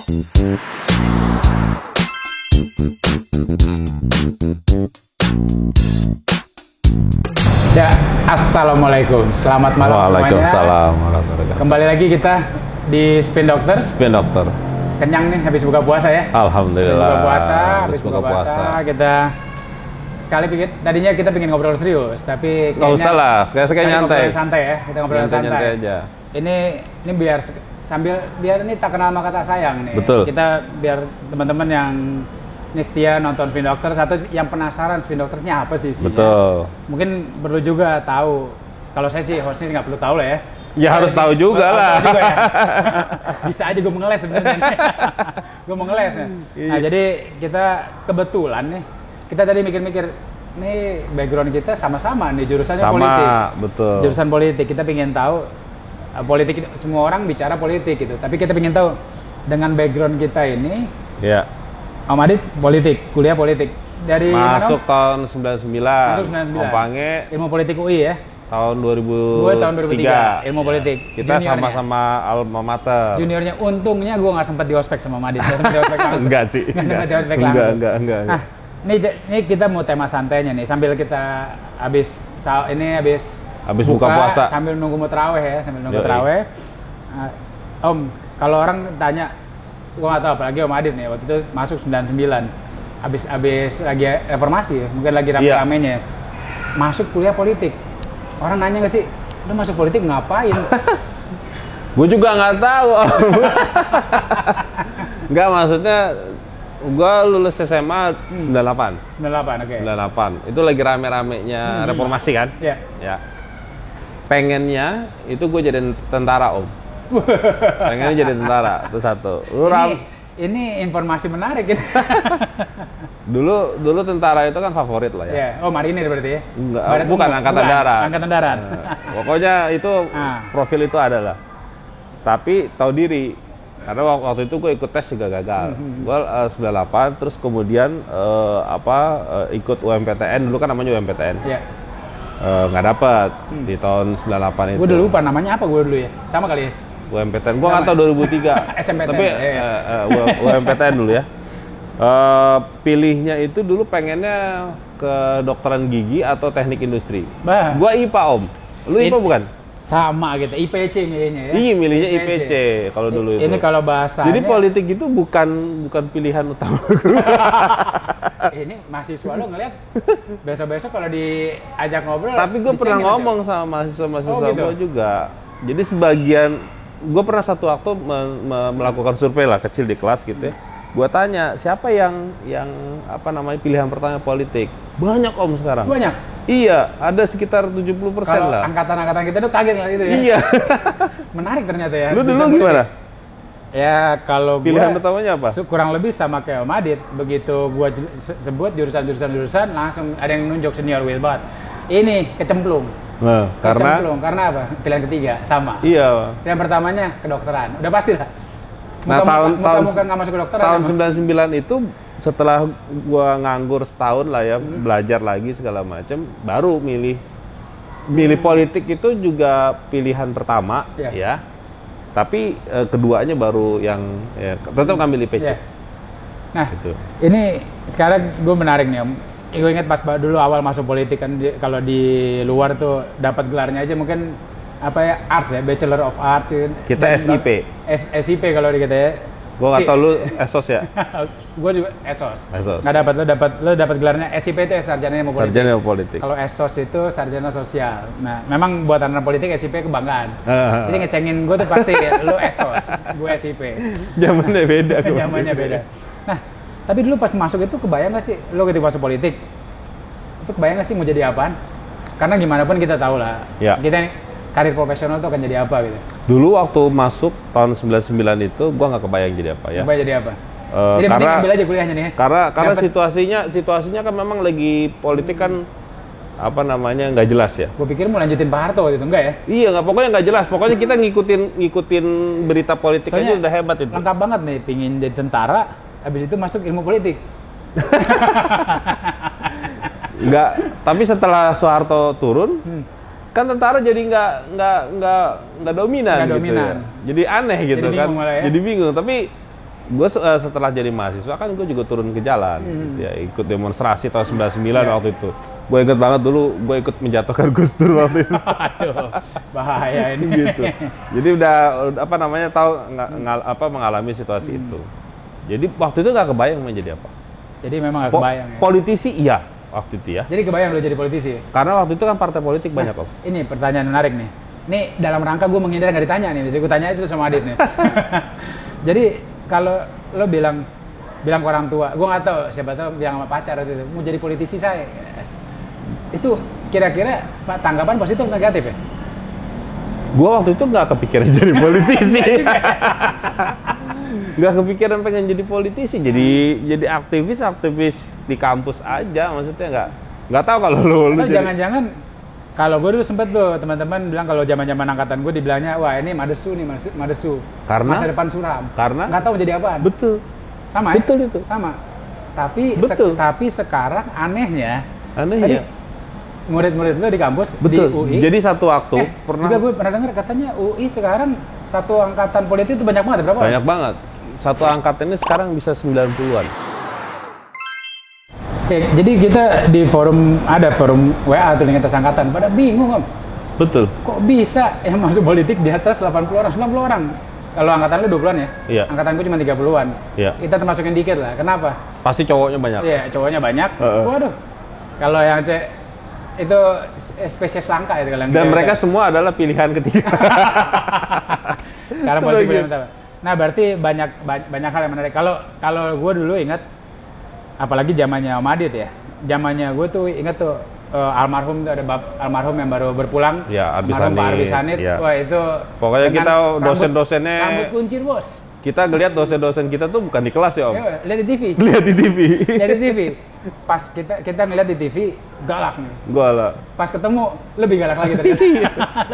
Ya, assalamualaikum. Selamat malam semuanya. Waalaikumsalam. Kembali lagi kita di Spin Doctor. Spin Doctor. Kenyang nih habis buka puasa ya. Alhamdulillah. Habis buka puasa kita sekali pikir tadinya kita pengen ngobrol serius, tapi nggak usah lah, sekali nyantai. Santai ya, kita ngobrol santai aja. Ini biar ini tak kenal maka tak sayang nih. Betul. Kita biar teman-teman yang ini setia nonton Spin Doctor, satu yang penasaran Spin Doctor-nya apa sih isinya. Betul. Mungkin perlu juga tahu. Kalau saya sih hostnya nggak perlu tahu lah ya. Ya harus tahu juga lah. Tahu juga ya. Bisa aja gue mengeles sebenarnya. Gue mau ngeles ya. Nah jadi kita kebetulan nih, kita tadi mikir-mikir, nih background kita sama-sama nih jurusannya politik. Betul. Jurusan politik, kita pengen tahu politik, semua orang bicara politik gitu. Tapi kita pengen tahu dengan background kita ini. Ya. Om Adit politik, kuliah politik. Dari masuk mana? tahun 99. Masuk 99. Om Pange ilmu politik UI ya. Tahun 2003. Gue tahun 2003, ilmu politik. Kita Juniornya. sama-sama alma mater. Juniornya, untungnya gue nggak sempat di ospek sama Madit. Nggak sempat di ospek langsung. Enggak sih. Nggak sempat di ospek langsung. Enggak. Nah, ini kita mau tema santainya nih. Sambil kita habis buka puasa. Sambil nunggu mau terawih ya. Sambil nunggu terawih. Om, kalau orang tanya, gue nggak tahu apalagi Om Adit nih. Waktu itu masuk 99. Habis lagi reformasi, mungkin lagi rame-ramenya. Masuk kuliah politik. Orang nanya nggak sih, lu masuk politik ngapain? Gue juga nggak tahu. Nggak, maksudnya gue lulus SMA 98. 98, oke. 98. Itu lagi rame-ramenya reformasi kan? Iya. Ya. Pengennya itu gue jadi tentara, Om. Pengennya jadi tentara, itu satu. Ini informasi menarik ini. Dulu tentara itu kan favorit lah ya. Yeah. Oh, marinir berarti ya? Enggak, bukan angkatan darat. Angkatan darat. Pokoknya itu profil itu ada lah. Tapi tahu diri. Karena waktu itu gue ikut tes juga gagal. Gue 98 terus kemudian ikut UMPTN, dulu kan namanya UMPTN. Iya. Nggak dapet di tahun 98 itu. Gue udah lupa namanya apa gue dulu ya. Sama kali ya. UMPTN, gue nggak tahu 2003. SMPTN. Tapi UMPTN dulu ya. Pilihnya itu dulu pengennya ke dokteran gigi atau teknik industri. Gue IPA, Om. Lu IPA bukan? Sama gitu, IPC milihnya ya. Iya, milihnya IPC kalau dulu itu. Ini kalau bahasanya. Jadi politik itu bukan pilihan utama. Ini mahasiswa lo ngeliat besok-besok kalau diajak ngobrol. Tapi gue pernah ngomong sama mahasiswa gitu? gue juga. Jadi sebagian, gue pernah satu waktu melakukan survei lah kecil di kelas gitu ya. Gue tanya, siapa yang pilihan pertama politik? Banyak, Om, sekarang. Banyak? Iya, ada sekitar 70% lah. Angkatan-angkatan kita tuh kaget lah gitu ya. Iya. Menarik ternyata ya. Lu dulu gimana? Ya kalau pilihan pertamanya apa? Kurang lebih sama kayak Om Adit. Begitu gua sebut jurusan langsung ada yang nunjuk senior banget. Ini kecemplung. Nah, karena apa? Pilihan ketiga sama. Iya. Pilihan pertamanya kedokteran. Udah pasti lah. Muka-muka nggak masuk kedokteran. Tahun 99 itu setelah gua nganggur setahun lah ya, belajar lagi segala macam, baru milih politik itu juga pilihan pertama ya. Tapi keduanya baru yang tetap ngambil IPC. Nah, gitu. Ini sekarang gue menarik nih, Om. Gue ingat pas dulu awal masuk politik kan, kalau di luar tuh dapat gelarnya aja mungkin arts ya, Bachelor of Arts. Kita SIP. SIP kalau di kita ya. Gue nggak tahu lu ESOS ya. Gue juga ESOS. Nggak dapat, lo dapat gelarnya SIP itu sarjana ilmu politik. Sarjana ilmu politik. Kalau ESOS itu sarjana sosial. Nah, memang buat anak politik SIP kebanggaan. Jadi ngecengin gue tuh pasti lu ESOS, gue SIP. Zamannya beda. Zamannya beda. Nah, tapi dulu pas masuk itu kebayang nggak sih, lo ketika masuk politik, itu kebayang nggak sih mau jadi apaan? Karena gimana pun kita tahu lah, kita karir profesional tuh akan jadi apa gitu. Dulu waktu masuk tahun 99 itu, gua nggak kebayang jadi apa ya. Kebayang jadi apa? Jadi penting ambil aja kuliahnya nih. Karena situasinya kan memang lagi politik kan nggak jelas ya. Gue pikir mau lanjutin Pak Harto gitu, enggak ya? Iya, pokoknya nggak jelas. Pokoknya kita ngikutin berita politik aja udah hebat itu. Lengkap banget nih, pingin jadi tentara, habis itu masuk ilmu politik. Enggak, tapi setelah Soeharto turun, kan tentara jadi nggak dominan. Nggak gitu dominan. Ya. Jadi aneh gitu, jadi kan. Ya? Jadi bingung. Tapi setelah jadi mahasiswa kan gue juga turun ke jalan, gitu ya, ikut demonstrasi tahun 99 waktu itu. Gue inget banget dulu, gue ikut menjatuhkan Gus Dur waktu itu. Aduh, bahaya ini. Gitu. Jadi udah apa namanya tahu mengalami situasi itu. Jadi waktu itu nggak kebayang menjadi apa. Jadi memang nggak kebayang ya. Politisi iya waktu itu ya. Jadi kebayang lo jadi politisi. Karena waktu itu kan partai politik banyak kok. Ini pertanyaan menarik nih. Ini dalam rangka gue menghindar nggak ditanya nih. Bisa gue tanya itu sama Adit nih. Jadi kalau lo bilang ke orang tua, gue nggak tahu, siapa tahu bilang sama pacar itu mau jadi politisi saya. Itu kira-kira tanggapan positif atau negatif ya? Gue waktu itu nggak kepikiran jadi politisi. Nggak kepikiran pengen jadi politisi, jadi aktivis di kampus aja, maksudnya nggak tahu kalau lu jangan-jangan kalau gue dulu sempet tuh teman-teman bilang kalau zaman-zaman angkatan gue dibilangnya wah ini madesu nih, madesu karena masa depan suram, karena nggak tahu jadi apaan. Betul, sama betul ya? itu sama, tapi tapi sekarang anehnya tadi, murid-murid itu di kampus betul. Di UI. Jadi satu waktu juga gue pernah dengar katanya UI sekarang satu angkatan politik itu banyak banget, berapa? Banyak banget. Satu angkatan ini sekarang bisa 90-an. Jadi kita di forum WA tuh dengan atas angkatan pada bingung Om. Betul. Kok bisa yang masuk politik di atas 80 orang, 90 orang? Kalau angkatan lu 20-an ya? Iya. Angkatan gue cuma 30-an. Iya. Kita termasuk yang dikit lah. Kenapa? Pasti cowoknya banyak. Iya, cowoknya banyak. Waduh. Kalau yang itu spesies langka itu kalau. Dan mereka semua adalah pilihan ketiga. Karena politik pilihan pertama. Nah, berarti banyak hal yang menarik. Kalau gue dulu ingat, apalagi zamannya Om Adit ya. Zamannya gue tuh ingat tuh almarhum tuh ada almarhum yang baru berpulang. Ya, almarhum Pak Arbi Sanit. Ya. Wah, itu pokoknya kita dosen-dosennya rambut kuncir, Bos. Kita ngelihat dosen-dosen kita tuh bukan di kelas ya Om. Ya, lihat di TV. Lihat di TV. Lihat di TV. Pas kita ngeliat di TV galak nih. Galak. Pas ketemu lebih galak lagi ternyata.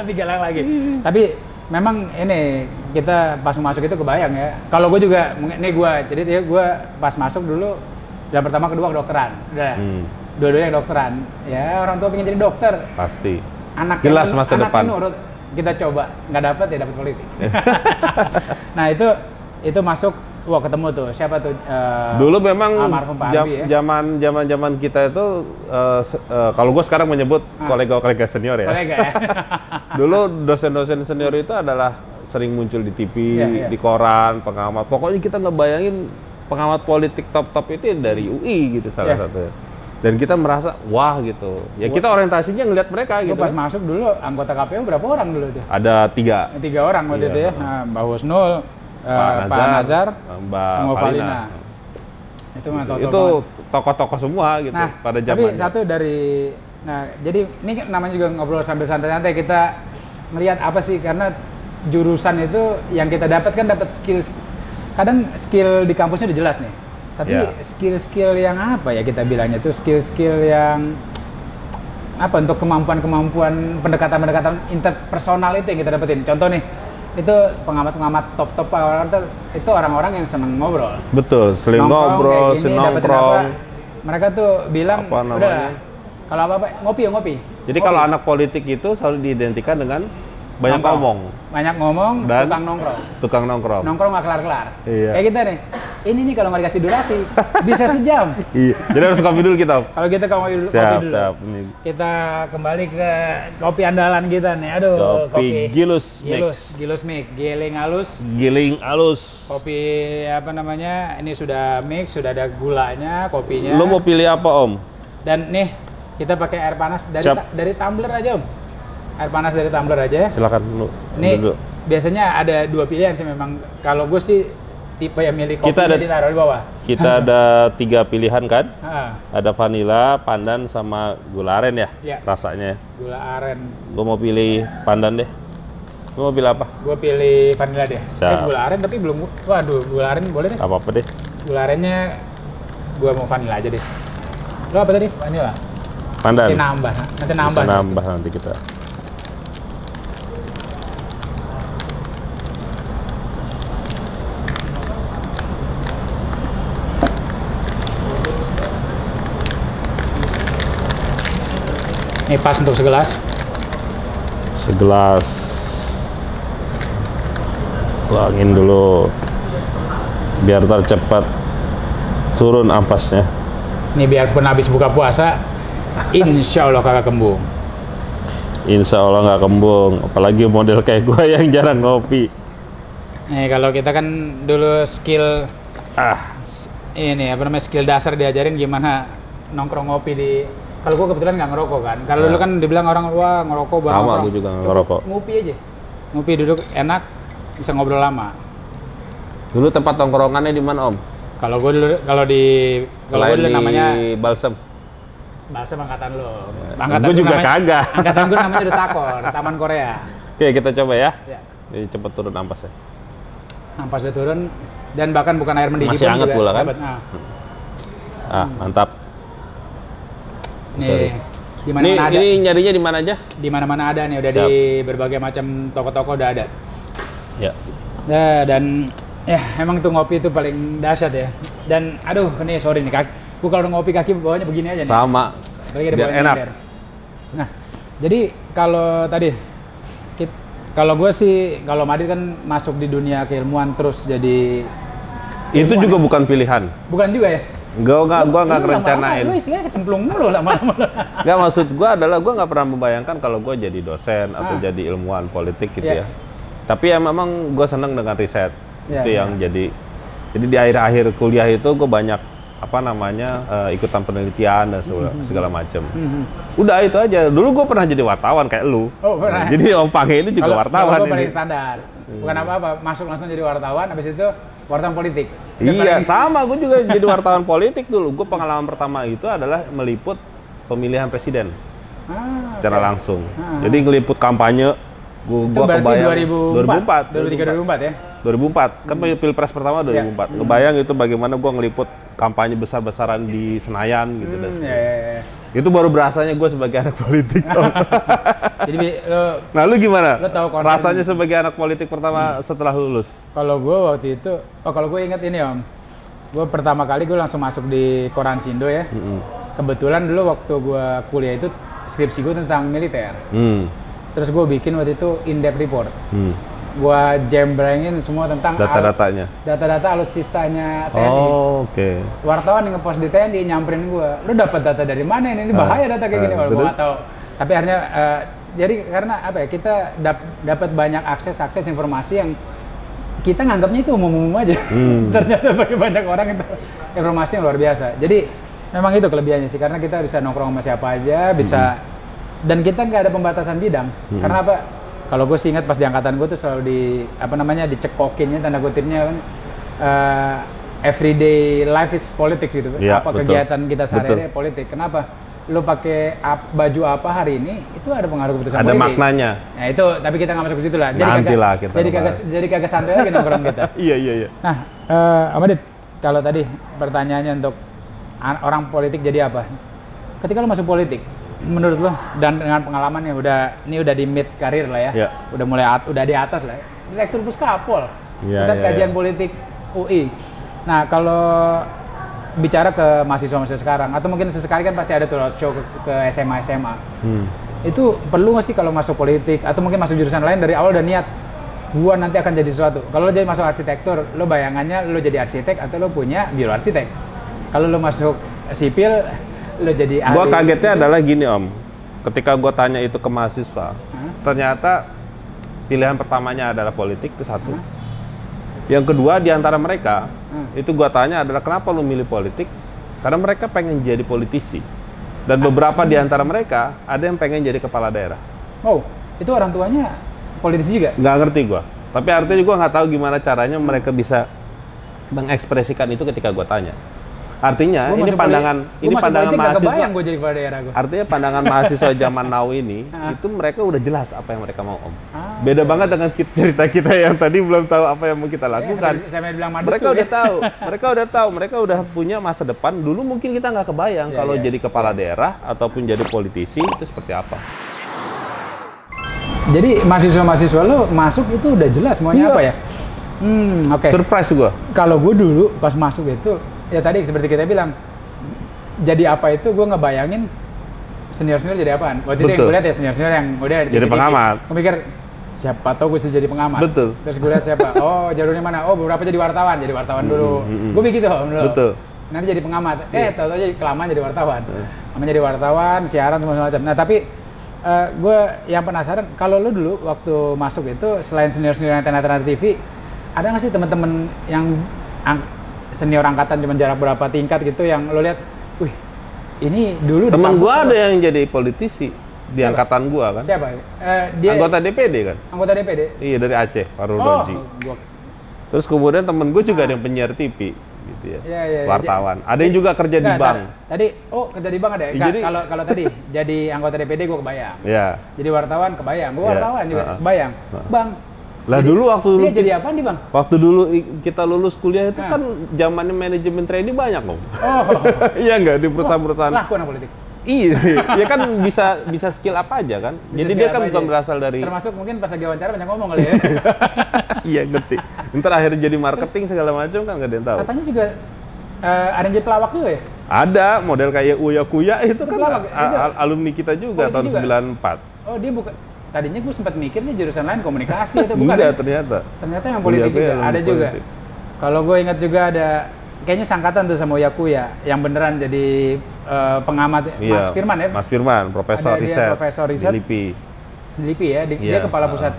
Lebih galak lagi. Tapi memang ini kita pas masuk itu kebayang ya. Kalau gue juga, ini gue cerita ya, gue pas masuk dulu yang pertama kedua kedokteran. Udah. Dua-duanya kedokteran. Ya orang tua pengen jadi dokter. Pasti. Anak jelas masa depan. Nurut. Kita coba, nggak dapat ya dapat politik. Nah itu masuk, wah ketemu tuh siapa tuh? Dulu memang zaman kita itu kalau gue sekarang menyebut kolega-kolega senior ya. Kolega ya. Dulu dosen-dosen senior itu adalah sering muncul di TV, di koran, pengamat. Pokoknya kita ngebayangin pengamat politik top-top itu dari UI gitu salah satu. Dan kita merasa wah gitu. Ya kita orientasinya ngelihat mereka gitu. Pas masuk dulu anggota KPU berapa orang dulu tuh? Ada 3 orang waktu itu ya. Nah, Mbak Husnul, Pak Nazar, Mbak Valina. Itu tokoh-tokoh semua gitu pada zamannya. Tapi satu dari, jadi ini namanya juga ngobrol sambil santai-santai, kita melihat apa sih, karena jurusan itu yang kita dapat kan dapat skill. Kadang skill di kampusnya udah jelas nih. Tapi skill-skill yang apa ya kita bilangnya itu skill-skill yang apa untuk kemampuan pendekatan interpersonal itu yang kita dapetin. Contoh nih, itu pengamat-pengamat top-top itu orang-orang yang seneng ngobrol. Betul, sering ngobrol, nongkrong. Mereka tuh bilang udah kalau apa-apa ngopi. Jadi kalau anak politik itu selalu diidentikan dengan banyak ngomong dan tukang nongkrong nggak kelar-kelar. Iya. Kayak kita nih, ini nih kalau nggak dikasih durasi bisa sejam. Iya. Jadi harus kopi dulu kita. Kalau kita kopi dulu. Siap. Kita kembali ke kopi andalan kita nih. Aduh, kopi Gilus Mix, giling halus. Kopi apa namanya? Ini sudah mix, sudah ada gulanya, kopinya. Lo mau pilih apa Om? Dan nih kita pakai air panas dari tumbler aja Om. Air panas dari tumbler aja. Silakan lu. Ini biasanya ada 2 pilihan sih memang. Kalau gue sih tipe yang milih kopi jadi taruh di bawah. Kita ada 3 pilihan kan? Ada vanilla, pandan, sama gula aren ya? Rasanya. Gula aren. Gue mau pilih pandan deh. Lu mau pilih apa? Gue pilih vanilla deh. Gula aren tapi belum. Waduh, gula aren boleh deh. Apa deh. Gula arennya gue mau vanilla aja deh. Lu apa tadi? Vanilla. Pandan. Nanti nambah nanti kita. Ini pas untuk segelas. Tuangin dulu. biar tercepat turun ampasnya. Nih biarpun habis buka puasa, insya Allah kagak kembung. Insya Allah nggak kembung, apalagi model kayak gue yang jarang ngopi. Nih kalau kita kan dulu skill ini apa namanya skill dasar diajarin gimana nongkrong ngopi di. Kalau gue kebetulan nggak ngerokok kan. Kalau dulu kan dibilang orang wah ngerokok banget. Sama gue juga nggak ngerokok. Ngopi aja, ngopi duduk enak, bisa ngobrol lama. Dulu tempat nongkrongannya di mana Om? Kalau gue dulu namanya Balsam. Bahasa angkatan lo. Gue juga kagak. Angkatan gue namanya Dutakor, Taman Korea. Oke, kita coba ya. Ya. Jadi cepet turun ampasnya. Ampas udah turun dan bahkan bukan air mendidih masih hangat pula kan? Mantap. Nih, di mana-mana ada. Ini nyarinya di mana aja? Di mana-mana ada nih, udah. Siap. Di berbagai macam toko-toko udah ada. Ya. Nah, dan ya emang tuh ngopi itu paling dahsyat ya. Dan aduh, ini sorry nih kaki. Gue kalau ngopi kaki bawahnya begini aja nih. Sama. Biar enak. Nah, jadi kalau tadi kalau gue sih, kalau Madrid kan masuk di dunia keilmuan terus jadi itu juga bukan pilihan. Bukan juga ya? Gue nggak rencanain. Lu istilahnya kecemplung mulu lama-lama. Nggak, maksud gue adalah gue nggak pernah membayangkan kalau gue jadi dosen atau jadi ilmuwan politik gitu ya. Tapi ya memang gue seneng dengan riset. Itu yang jadi di akhir-akhir kuliah itu gue banyak ikutan penelitian dan segala macam. Udah itu aja. Dulu gue pernah jadi wartawan kayak lu. Oh, pernah. Jadi Om Pange ini juga wartawan. Kalau gue paling standar. Bukan apa-apa, masuk langsung jadi wartawan, habis itu wartawan politik. Iya, sama. Gue juga jadi wartawan politik dulu. Gue pengalaman pertama itu adalah meliput pemilihan presiden secara langsung. Jadi ngeliput kampanye. Gue kebayang 2003-2004 ya? 2004, kan Pilpres pertama 2004. Ngebayang itu bagaimana gue ngeliput kampanye besar-besaran di Senayan gitu. Itu baru berasanya gue sebagai anak politik. Jadi lu gimana? Lu tahu rasanya sebagai anak politik pertama setelah lulus? Kalau gue waktu itu, kalau gue ingat ini Om, gue pertama kali gue langsung masuk di Koran Sindo ya. Kebetulan dulu waktu gue kuliah itu skripsi gue tentang militer. Terus gue bikin waktu itu in-depth report. Gua jembrengin semua tentang data-datanya. Data-data alutsistanya TNI. Oh, oke. Wartawan yang ngepost di TNI nyamperin gua. Lu dapat data dari mana ini? Ini bahaya data kayak gini. Kalau gua nggak tahu. Tapi akhirnya jadi karena apa ya? Kita dapat banyak akses informasi yang kita nganggapnya itu umum-umum aja. Ternyata bagi banyak orang itu informasi yang luar biasa. Jadi memang itu kelebihannya sih, karena kita bisa nongkrong sama siapa aja, bisa dan kita nggak ada pembatasan bidang. Karena apa? Kalau gue sih ingat pas di angkatan gue tuh selalu dicekokinnya tanda kutipnya kan everyday life is politics gitu. Ya, apa betul. Kegiatan kita sehari-hari politik. Kenapa? Lu pakai baju apa hari ini itu ada pengaruh keputusan politik. Ada politik. maknanya. Nah itu tapi kita nggak masuk ke situ lah. Jadi kagak santai lagi nongkrong kita. Iya. Nah, Amadit, kalau tadi pertanyaannya untuk orang politik jadi apa? Ketika lu masuk politik, menurut lo dan dengan pengalamannya udah di mid karir lah ya, udah di atas lah ya. Direktur Puskapol, Pusat Kajian Politik UI. Nah kalau bicara ke mahasiswa sekarang atau mungkin sesekali kan pasti ada tuh roadshow ke SMA itu perlu nggak sih kalau masuk politik atau mungkin masuk jurusan lain dari awal udah niat gua nanti akan jadi sesuatu. Kalau lo jadi masuk arsitektur, lo bayangannya lo jadi arsitek atau lo punya biro arsitek. Kalau lo masuk sipil, lo jadi ahli. Gua kagetnya adalah gini Om, ketika gua tanya itu ke mahasiswa, ternyata pilihan pertamanya adalah politik, itu satu. Yang kedua di antara mereka, itu gua tanya adalah kenapa lu milih politik? Karena mereka pengen jadi politisi. Dan beberapa di antara mereka ada yang pengen jadi kepala daerah. Oh, itu orang tuanya politisi juga? Nggak ngerti gua. Tapi artinya gua nggak tahu gimana caranya mereka bisa mengekspresikan itu ketika gua tanya. Artinya ini pandangan mahasiswa. Gue jadi kepala daerah gue. Artinya pandangan mahasiswa zaman now ini itu mereka udah jelas apa yang mereka mau Om. Beda banget dengan cerita kita yang tadi belum tahu apa yang mau kita lakukan. Saya bilang mereka udah tahu, mereka udah punya masa depan. Dulu mungkin kita nggak kebayang kalau jadi kepala daerah ataupun jadi politisi itu seperti apa. Jadi mahasiswa lo masuk itu udah jelas maunya apa ya? Oke. Surprise gue. Kalau gue dulu pas masuk itu ya tadi seperti kita bilang, jadi apa itu gue ngebayangin senior jadi apaan. Waktu itu yang gue lihat ya senior yang udah jadi pengamat. Gue mikir siapa tahu gue bisa jadi pengamat. Betul. Terus gue lihat siapa, oh jalurnya mana, oh beberapa jadi wartawan dulu. Gue begitu Om dulu. Betul. Nanti jadi pengamat, tahu-tahu jadi kelamaan jadi wartawan. Lama jadi wartawan, siaran semua macam. Nah tapi gue yang penasaran, kalau lu dulu waktu masuk itu selain senior-senior Antena TV, ada nggak sih teman-teman yang senior angkatan cuma jarak berapa tingkat gitu yang lu lihat, wih ini dulu teman gue ada yang jadi politisi di angkatan gua kan. Siapa? Dia anggota DPD kan. Anggota DPD? Iya dari Aceh, Farul Doji. Terus kemudian temen gue juga ada yang penyiar TV gitu ya. Ya. Wartawan. Ada yang juga kerja di bank. Tadi kerja di bank ada ya? Jadi kalau tadi jadi anggota DPD gua kebayang. Iya. Jadi wartawan kebayang. Gua wartawan juga kebayang. Bang. Lah jadi, dulu waktu dia jadi apa nih, Bang? Waktu dulu kita lulus kuliah itu kan zamannya manajemen trainee banyak, Om. Oh. Iya enggak di perusahaan-perusahaan. Laku anak politik. Iya, ya kan bisa skill apa aja kan. Bisa jadi dia kan bukan berasal dari. Termasuk mungkin pas lagi wawancara banyak ngomong kali ya. Iya ngerti. Ntar akhirnya jadi marketing segala macam kan nggak ada yang tahu. Katanya juga ada yang jadi pelawak juga ya? Ada model kayak Uya Kuya itu kan alumni kita juga tahun 94. Oh dia bukan. Tadinya gue sempat mikir nih jurusan lain komunikasi itu bukan. Enggak, ya? Ternyata yang politik juga ada juga. Kalau gue ingat juga ada kayaknya sangkatan tuh sama Uya Kuya yang beneran jadi pengamat Mas Firman ya? Mas Firman, profesor riset di LIPI ya, dia kepala pusat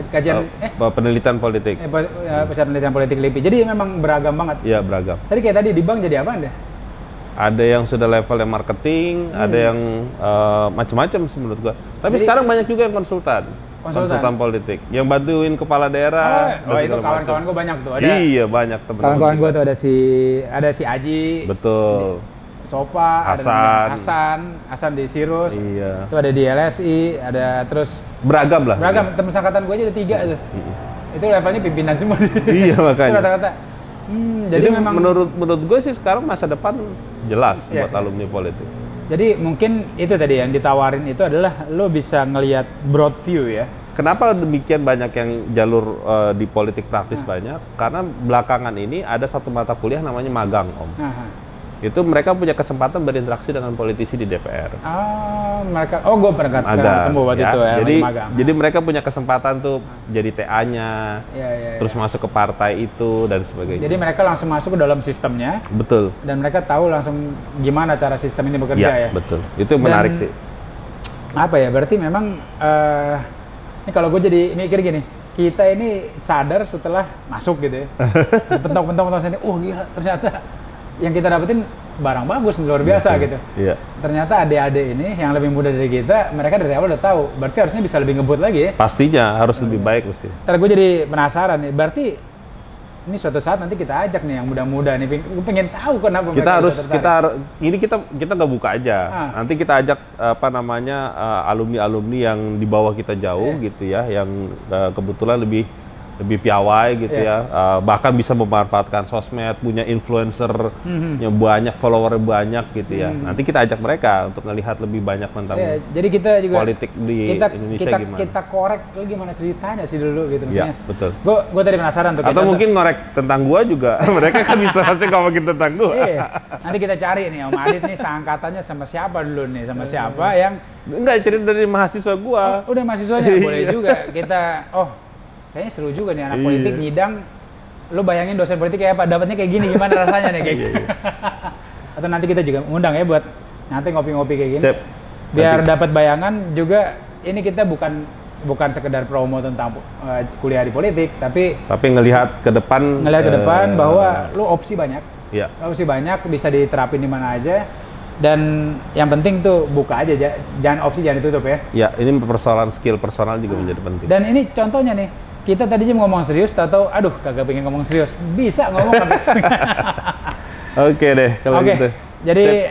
kajian penelitian politik. Pusat penelitian politik LIPI. Jadi memang beragam banget. Iya, beragam. Tadi kayak tadi di bank jadi apa Anda? Ada yang sudah levelnya marketing, ada yang macam-macam sih menurut gua. Tapi jadi, sekarang banyak juga yang konsultan politik, yang bantuin kepala daerah. Oh itu kawan-kawan gua banyak tuh. Iya banyak teman-teman. Kawan-kawan gua tuh ada si Aji. Betul. Sopa, Hasan di Sirus, itu ada di LSI, ada terus beragam lah. Beragam, teman angkatan gue aja ada 3 tuh. Itu levelnya pimpinan semua. Iya makanya. Itu rata-rata. Jadi memang menurut gue sih sekarang masa depan jelas buat alumni politik. Jadi mungkin itu tadi yang ditawarin itu adalah lo bisa ngelihat broad view ya. Kenapa demikian banyak yang jalur di politik praktis banyak? Karena belakangan ini ada satu mata kuliah namanya magang, Om. Itu mereka punya kesempatan berinteraksi dengan politisi di DPR. Gue pernah ketemu waktu itu ya. Jadi mereka punya kesempatan tuh jadi TA-nya, terus masuk ke partai itu dan sebagainya. Jadi mereka langsung masuk ke dalam sistemnya. Betul. Dan mereka tahu langsung gimana cara sistem ini bekerja ya. Betul. Itu menarik sih. Apa ya? Berarti memang ini kalau gue jadi mikir gini, kita ini sadar setelah masuk gitu ya. Pentok-pentok sini, gila ternyata yang kita dapetin barang bagus luar biasa gitu. Iya. Ternyata adik-adik ini yang lebih muda dari kita, mereka dari awal udah tahu. Berarti harusnya bisa lebih ngebut lagi ya. Pastinya harus lebih baik pasti. Ntar gue jadi penasaran nih. Berarti ini suatu saat nanti kita ajak nih yang muda-muda nih. Gue pengen tahu kenapa kita nggak buka aja. Nanti kita ajak alumni-alumni yang di bawah kita jauh gitu ya, yang kebetulan lebih piawai gitu ya, bahkan bisa memanfaatkan sosmed, punya influencer yang banyak, follower banyak gitu ya. Nanti kita ajak mereka untuk melihat lebih banyak tentang jadi kita juga politik di Indonesia gimana. Kita korek gimana ceritanya sih dulu gitu maksudnya. Ya, betul. Gue tadi penasaran tuh. Atau mungkin ngorek tentang gua juga. Mereka kan bisa pasti ngomongin tentang gua. Nanti kita cari nih Om Adit nih seangkatannya sama siapa dulu nih, sama siapa yang enggak cerita dari mahasiswa gua. Udah mahasiswanya boleh juga kita kayaknya seru juga nih anak politik nyidang. Lu bayangin dosen politik kayak apa, dapatnya kayak gini, gimana rasanya nih kayak gitu. Atau nanti kita juga ngundang ya buat nanti ngopi-ngopi kayak gini. Biar dapat bayangan juga, ini kita bukan sekedar promo tentang kuliah di politik, tapi ngelihat ke depan bahwa lu opsi banyak. Iya. Opsi banyak bisa diterapin di mana aja. Dan yang penting tuh buka aja, jangan ditutup ya. Ya, ini persoalan skill personal juga menjadi penting. Dan ini contohnya nih, kita tadinya ngomong serius, tahu aduh kagak pengen ngomong serius, bisa ngomong sampai setengah. Oke deh, kalau gitu. Jadi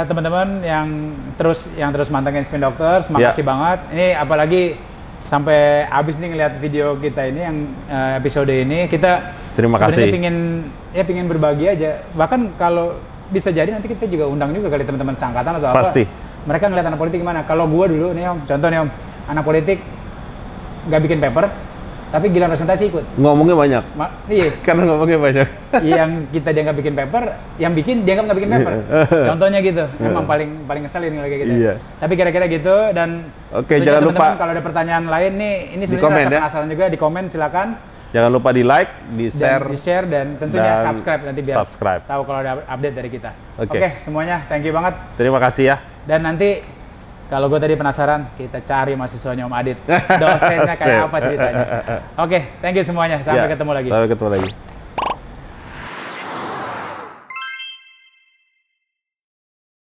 teman-teman yang terus mantengin Spin Doctors, makasih banget. Ini apalagi sampai habis nih ngeliat video kita ini yang episode ini, kita terima kasih. Pingin berbagi aja. Bahkan kalau bisa jadi nanti kita juga undang juga kali teman-teman seangkatan atau Pasti. apa. Mereka ngeliat anak politik gimana. Kalau gue dulu nih Om, contoh nih Om, anak politik nggak bikin paper, tapi giliran presentasi ikut. Ngomongnya banyak. Iya. Karena ngomongnya banyak. Yang kita dianggap bikin paper, yang bikin dianggap nggak bikin paper. Contohnya gitu. Emang paling ngeselin kalau kayak gitu. Iya. Tapi kira-kira gitu dan oke, jangan lupa kalau ada pertanyaan lain nih, ini sebenarnya rasa penasaran juga, di komen silakan. Jangan lupa di like, di share dan tentunya subscribe nanti biar tahu kalau ada update dari kita. Oke, semuanya thank you banget. Terima kasih ya. Dan nanti kalau gue tadi penasaran, kita cari mahasiswanya Om Adit. Dosennya kayak apa ceritanya. Oke, thank you semuanya. Sampai ketemu lagi. Sampai ketemu lagi.